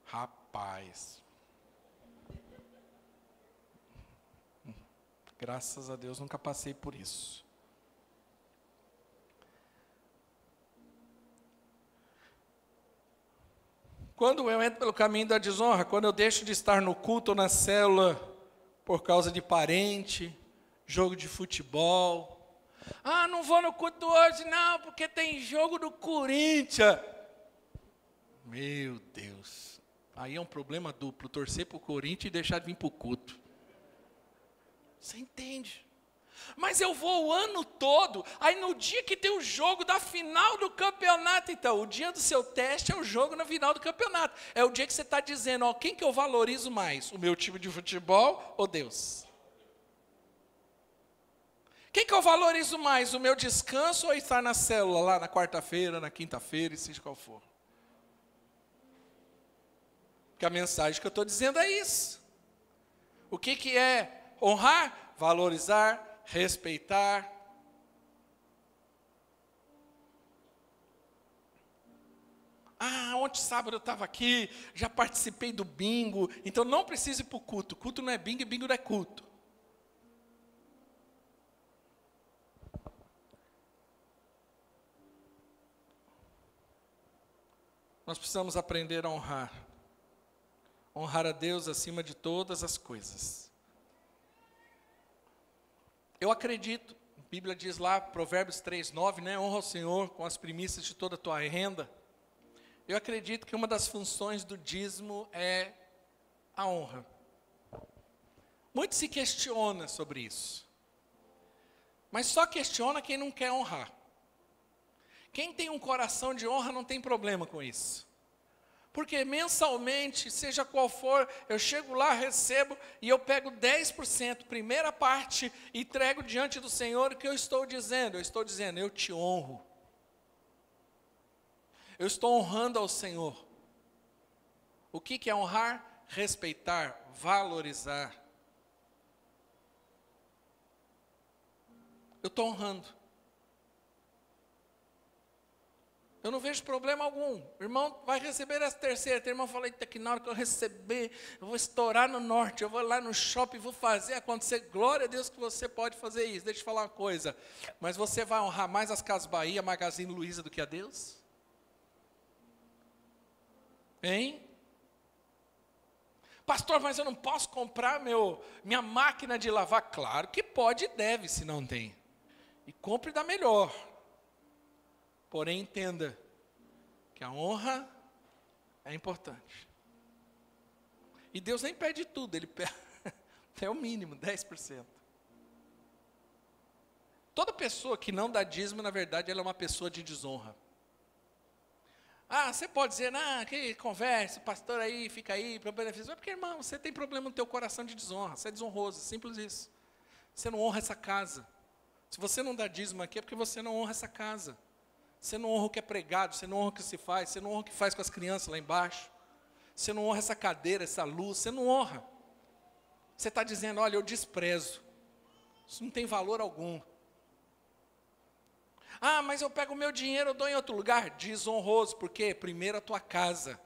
Rapaz. Graças a Deus nunca passei por isso. Quando eu entro pelo caminho da desonra, quando eu deixo de estar no culto ou na célula por causa de parente, jogo de futebol. Ah, não vou no culto hoje não, porque tem jogo do Corinthians. Meu Deus. Aí é um problema duplo, torcer para o Corinthians e deixar de vir para o culto. Você entende? Mas eu vou o ano todo, aí no dia que tem o jogo da final do campeonato, então, o dia do seu teste é o jogo na final do campeonato. É o dia que você está dizendo, ó, quem que eu valorizo mais? O meu time de futebol ou Deus? Quem que eu valorizo mais? O meu descanso ou estar na célula lá na quarta-feira, na quinta-feira, e seja qual for? Porque a mensagem que eu estou dizendo é isso. O que é honrar? Valorizar, respeitar. Ah, ontem sábado eu estava aqui, já participei do bingo, então não preciso ir para o culto. Culto não é bingo e bingo não é culto. Nós precisamos aprender a honrar. Honrar a Deus acima de todas as coisas. Eu acredito, a Bíblia diz lá, Provérbios 3:9, né? Honra o Senhor com as primícias de toda a tua renda. Eu acredito que uma das funções do dízimo é a honra. Muito se questiona sobre isso. Mas só questiona quem não quer honrar. Quem tem um coração de honra não tem problema com isso. Porque mensalmente, seja qual for, eu chego lá, recebo e eu pego 10%, primeira parte, e entrego diante do Senhor o que eu estou dizendo. Eu estou dizendo, eu te honro. Eu estou honrando ao Senhor. O que é honrar? Respeitar, valorizar. Eu estou honrando. Eu não vejo problema algum. O irmão vai receber essa terceira. O irmão fala, eita, que na hora que eu receber, eu vou estourar no norte, eu vou lá no shopping, vou fazer acontecer. Glória a Deus que você pode fazer isso. Deixa eu falar uma coisa. Mas você vai honrar mais as Casas Bahia, Magazine Luiza do que a Deus? Hein? Pastor, mas eu não posso comprar minha máquina de lavar? Claro que pode e deve, se não tem. E compre da melhor. Porém, entenda que a honra é importante. E Deus nem pede tudo, Ele pede é o mínimo, 10%. Toda pessoa que não dá dízimo, na verdade, ela é uma pessoa de desonra. Ah, você pode dizer, que conversa, o pastor aí, fica aí, para benefício. Mas porque, irmão, você tem problema no teu coração de desonra, você é desonroso, simples isso. Você não honra essa casa. Se você não dá dízimo aqui, é porque você não honra essa casa. Você não honra o que é pregado, você não honra o que se faz, você não honra o que faz com as crianças lá embaixo. Você não honra essa cadeira, essa luz, você não honra. Você está dizendo, olha, eu desprezo. Isso não tem valor algum. Ah, mas eu pego o meu dinheiro, eu dou em outro lugar. Desonroso, porque primeiro a tua casa.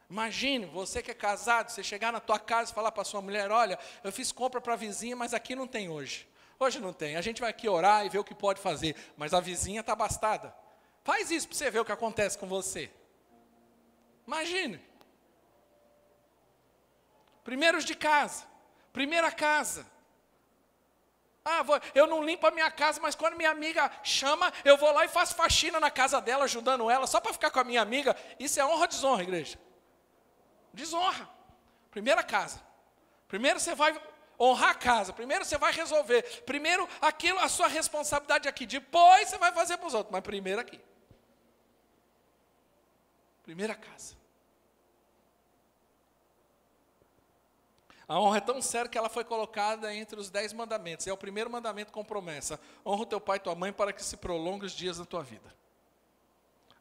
Imagine, você que é casado, você chegar na tua casa e falar para a sua mulher, olha, eu fiz compra para a vizinha, mas aqui não tem hoje. Hoje não tem, a gente vai aqui orar e ver o que pode fazer, mas a vizinha está abastada. Faz isso para você ver o que acontece com você. Imagine. Primeiros de casa, primeira casa. Ah, eu não limpo a minha casa, mas quando minha amiga chama, eu vou lá e faço faxina na casa dela, ajudando ela, só para ficar com a minha amiga. Isso é honra ou desonra, igreja? Desonra. Primeira casa. Primeiro você vai Honrar a casa. Primeiro você vai resolver. Primeiro aquilo, a sua responsabilidade aqui. Depois você vai fazer para os outros. Mas primeiro aqui. Primeiro a casa. A honra é tão séria que ela foi colocada entre os 10 mandamentos. É o primeiro mandamento com promessa. Honra o teu pai e tua mãe para que se prolongue os dias da tua vida.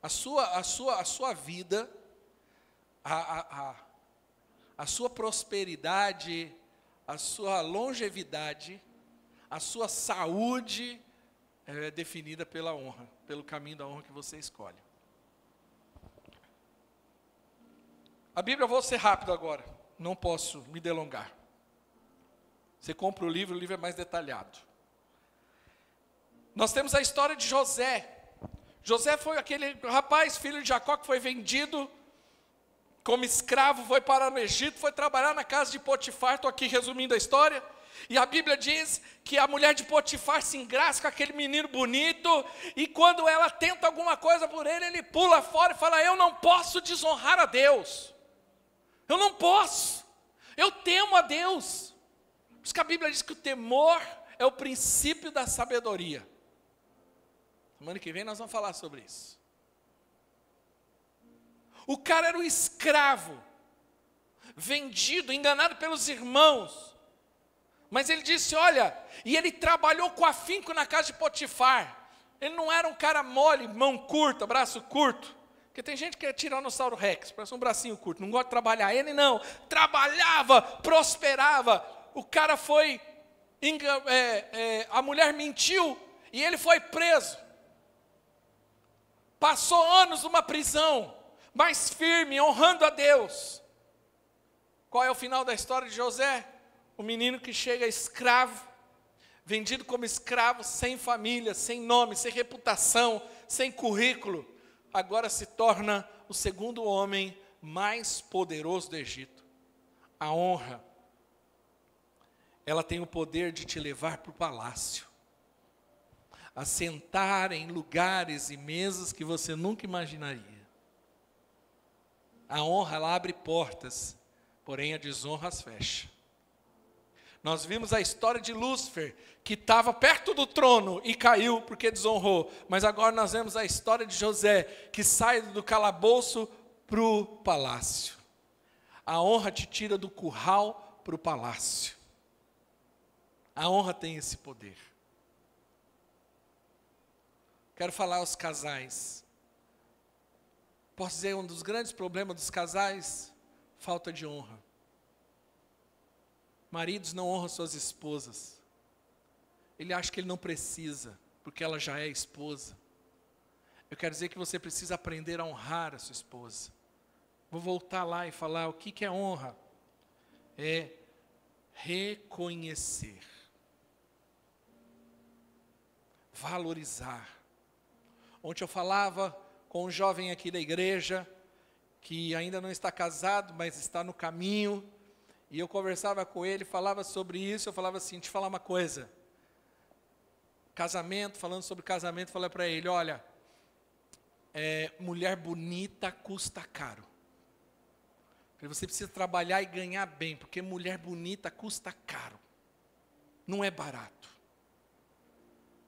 A sua vida, a sua prosperidade, a sua longevidade, a sua saúde é definida pela honra, pelo caminho da honra que você escolhe. A Bíblia, eu vou ser rápido agora, não posso me delongar. Você compra o livro é mais detalhado. Nós temos a história de José. José foi aquele rapaz, filho de Jacó, que foi vendido como escravo, foi parar no Egito, foi trabalhar na casa de Potifar. Estou aqui resumindo a história. E a Bíblia diz que a mulher de Potifar se engraça com aquele menino bonito, e quando ela tenta alguma coisa por ele, ele pula fora e fala: eu não posso desonrar a Deus. Eu não posso. Eu temo a Deus. Por isso que a Bíblia diz que o temor é o princípio da sabedoria. Semana que vem nós vamos falar sobre isso. O cara era um escravo, vendido, enganado pelos irmãos. Mas ele disse, olha, e ele trabalhou com afinco na casa de Potifar. Ele não era um cara mole, mão curta, braço curto. Porque tem gente que é tiranossauro rex, parece um bracinho curto, não gosta de trabalhar. Ele não, trabalhava, prosperava. O cara foi, a mulher mentiu e ele foi preso. Passou anos numa prisão, mas firme, honrando a Deus. Qual é o final da história de José? O menino que chega escravo, vendido como escravo, sem família, sem nome, sem reputação, sem currículo, agora se torna o segundo homem mais poderoso do Egito. A honra, ela tem o poder de te levar para o palácio, a sentar em lugares e mesas que você nunca imaginaria. A honra, ela abre portas, porém a desonra as fecha. Nós vimos a história de Lúcifer, que estava perto do trono e caiu porque desonrou. Mas agora nós vemos a história de José, que sai do calabouço para o palácio. A honra te tira do curral para o palácio. A honra tem esse poder. Quero falar aos casais. Posso dizer, um dos grandes problemas dos casais, falta de honra. Maridos não honram suas esposas. Ele acha que ele não precisa, porque ela já é esposa. Eu quero dizer que você precisa aprender a honrar a sua esposa. Vou voltar lá e falar o que é honra. É reconhecer. Valorizar. Ontem eu falava com um jovem aqui da igreja, que ainda não está casado, mas está no caminho, e eu conversava com ele, falava sobre isso, eu falava assim, te falar uma coisa, casamento, falando sobre casamento, falei para ele, olha, mulher bonita custa caro, você precisa trabalhar e ganhar bem, porque mulher bonita custa caro, não é barato.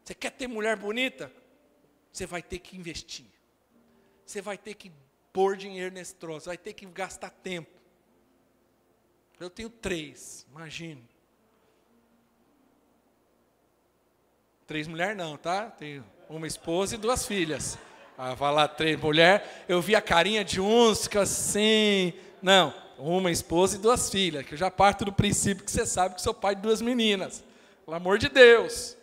Você quer ter mulher bonita? Você vai ter que investir, você vai ter que pôr dinheiro nesse troço, vai ter que gastar tempo. Eu tenho 3, imagine. 3 mulheres não, tá? Tenho uma esposa e 2 filhas. Ah, vai lá 3 mulheres, eu vi a carinha de uns, que assim, não, uma esposa e 2 filhas, que eu já parto do princípio que você sabe que sou pai de 2 meninas. Pelo amor de Deus.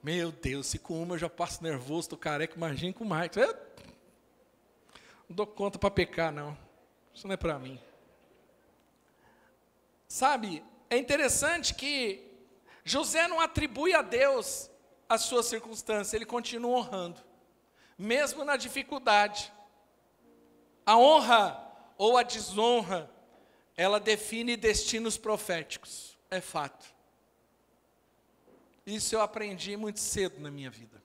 Meu Deus, se com uma eu já passo nervoso, estou careca, imagina com mais. Eu não dou conta para pecar, não. Isso não é para mim. Sabe, é interessante que José não atribui a Deus as suas circunstâncias, ele continua honrando, mesmo na dificuldade. A honra ou a desonra, ela define destinos proféticos, é fato. Isso eu aprendi muito cedo na minha vida.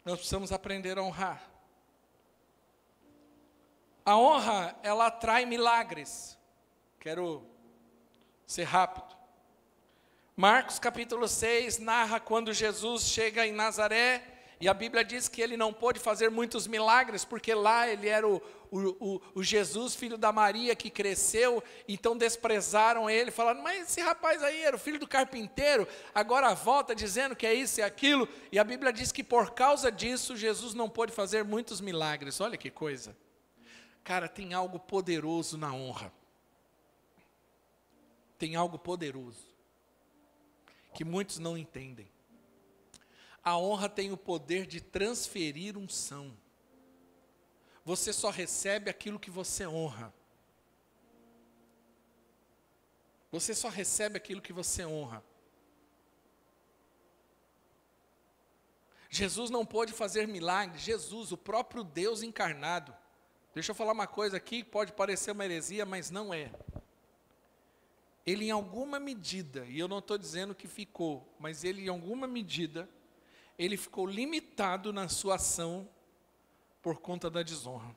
Nós precisamos aprender a honrar. A honra, ela atrai milagres. Quero ser rápido. Marcos capítulo 6 narra quando Jesus chega em Nazaré, e a Bíblia diz que ele não pôde fazer muitos milagres, porque lá ele era o Jesus, filho da Maria, que cresceu, então desprezaram ele, falaram, mas esse rapaz aí era o filho do carpinteiro, agora volta dizendo que é isso e aquilo, e a Bíblia diz que por causa disso, Jesus não pôde fazer muitos milagres. Olha que coisa. Cara, tem algo poderoso na honra. Tem algo poderoso que muitos não entendem. A honra tem o poder de transferir unção. Você só recebe aquilo que você honra. Você só recebe aquilo que você honra. Jesus não pôde fazer milagres. Jesus, o próprio Deus encarnado. Deixa eu falar uma coisa aqui, pode parecer uma heresia, mas não é. Ele em alguma medida, e eu não estou dizendo que ficou, mas ele em alguma medida, ele ficou limitado na sua ação por conta da desonra.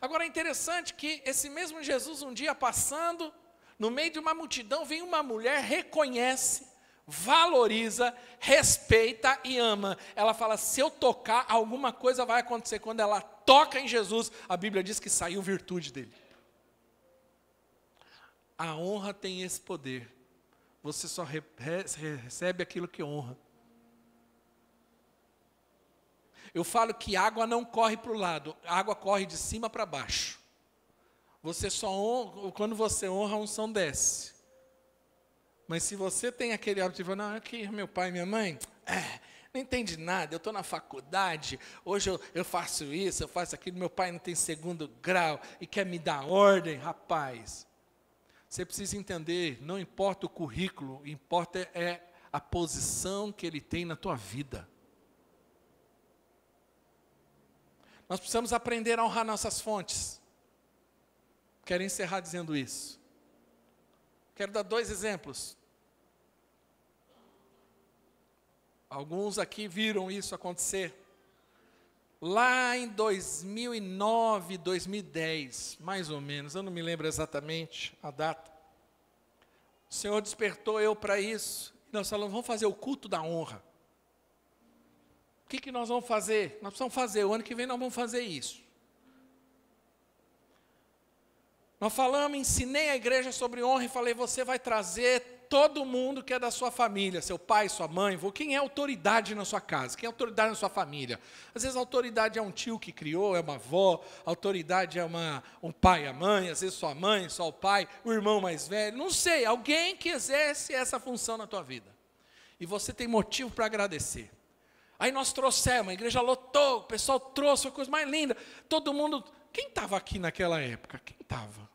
Agora é interessante que esse mesmo Jesus um dia passando, no meio de uma multidão, vem uma mulher, reconhece, valoriza, respeita e ama. Ela fala, se eu tocar, alguma coisa vai acontecer. Quando ela toca em Jesus, a Bíblia diz que saiu virtude dele. A honra tem esse poder. Você só recebe aquilo que honra. Eu falo que água não corre para o lado, a água corre de cima para baixo. Você só honra, quando você honra, a unção desce. Mas se você tem aquele hábito de falar, não, aqui meu pai e minha mãe, não entende nada, eu estou na faculdade, hoje eu faço isso, eu faço aquilo, meu pai não tem segundo grau e quer me dar ordem, rapaz. Você precisa entender, não importa o currículo, importa é a posição que ele tem na tua vida. Nós precisamos aprender a honrar nossas fontes. Quero encerrar dizendo isso. Quero dar 2 exemplos. Alguns aqui viram isso acontecer. Lá em 2009, 2010, mais ou menos, eu não me lembro exatamente a data. O Senhor despertou eu para isso. E nós falamos, vamos fazer o culto da honra. O que nós vamos fazer? Nós precisamos fazer, o ano que vem nós vamos fazer isso. Nós falamos, ensinei a igreja sobre honra e falei, você vai trazer todo mundo que é da sua família, seu pai, sua mãe, quem é autoridade na sua casa, quem é autoridade na sua família. Às vezes a autoridade é um tio que criou, é uma avó, a autoridade é um pai, a mãe, às vezes sua mãe, só o pai, o irmão mais velho, não sei, alguém que exerce essa função na tua vida. E você tem motivo para agradecer. Aí nós trouxemos, a igreja lotou, o pessoal trouxe, foi a coisa mais linda. Todo mundo, quem estava aqui naquela época? Quem estava?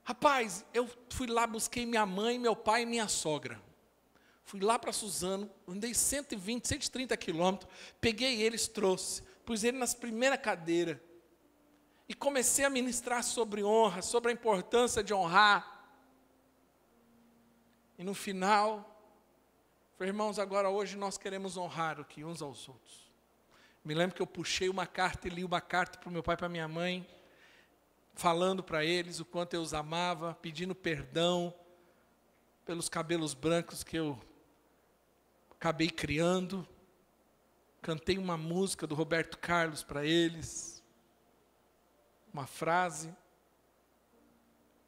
Rapaz, eu fui lá, busquei minha mãe, meu pai e minha sogra. Fui lá para Suzano, andei 120, 130 quilômetros, peguei eles, trouxe, pus ele nas primeiras cadeiras. E comecei a ministrar sobre honra, sobre a importância de honrar. E no final, falei, irmãos, agora hoje nós queremos honrar aqui uns aos outros. Me lembro que eu puxei uma carta e li uma carta para o meu pai e para a minha mãe, falando para eles o quanto eu os amava, pedindo perdão pelos cabelos brancos que eu acabei criando. Cantei uma música do Roberto Carlos para eles, uma frase,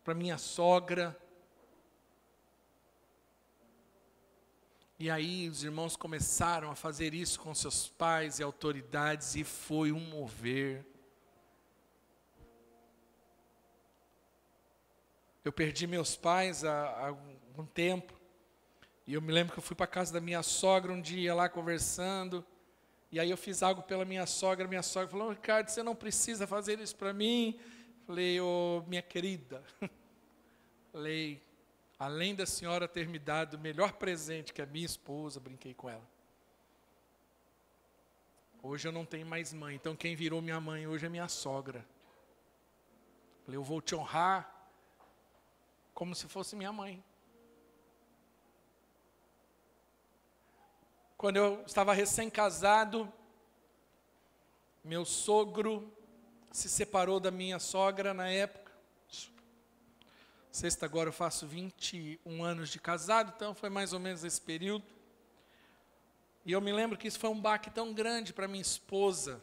para minha sogra. E aí os irmãos começaram a fazer isso com seus pais e autoridades, e foi um mover. Eu perdi meus pais há algum tempo, e eu me lembro que eu fui para a casa da minha sogra um dia lá conversando, e aí eu fiz algo pela minha sogra falou, Ricardo, você não precisa fazer isso para mim. Falei, ô minha querida, falei, além da senhora ter me dado o melhor presente que a minha esposa, brinquei com ela. Hoje eu não tenho mais mãe, então quem virou minha mãe hoje é minha sogra. Falei, eu vou te honrar como se fosse minha mãe. Quando eu estava recém-casado, Meu sogro se separou da minha sogra na época. Sexta agora eu faço 21 anos de casado, então foi mais ou menos esse período. E eu me lembro que isso foi um baque tão grande para minha esposa.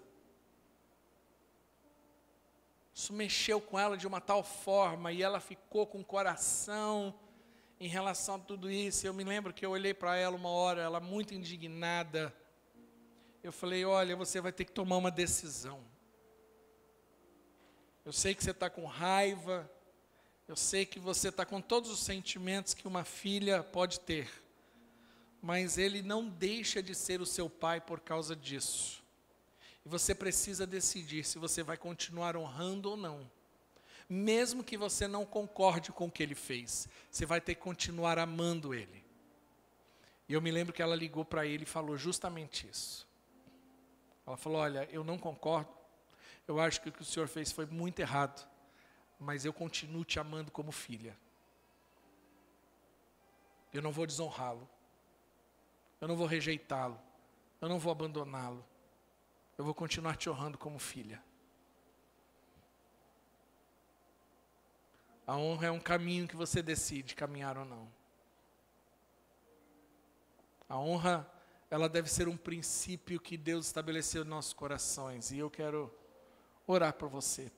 Isso mexeu com ela de uma tal forma, e ela ficou com o coração em relação a tudo isso. Eu me lembro que eu olhei para ela uma hora, ela muito indignada. Eu falei, olha, você vai ter que tomar uma decisão. Eu sei que você está com raiva, eu sei que você está com todos os sentimentos que uma filha pode ter, mas ele não deixa de ser o seu pai por causa disso. E você precisa decidir se você vai continuar honrando ou não. Mesmo que você não concorde com o que ele fez, você vai ter que continuar amando ele. E eu me lembro que ela ligou para ele e falou justamente isso. Ela falou, olha, eu não concordo, eu acho que o que o senhor fez foi muito errado, mas eu continuo te amando como filha. Eu não vou desonrá-lo, eu não vou rejeitá-lo, eu não vou abandoná-lo, eu vou continuar te honrando como filha. A honra é um caminho que você decide caminhar ou não. A honra, ela deve ser um princípio que Deus estabeleceu em nossos corações. E eu quero orar por você.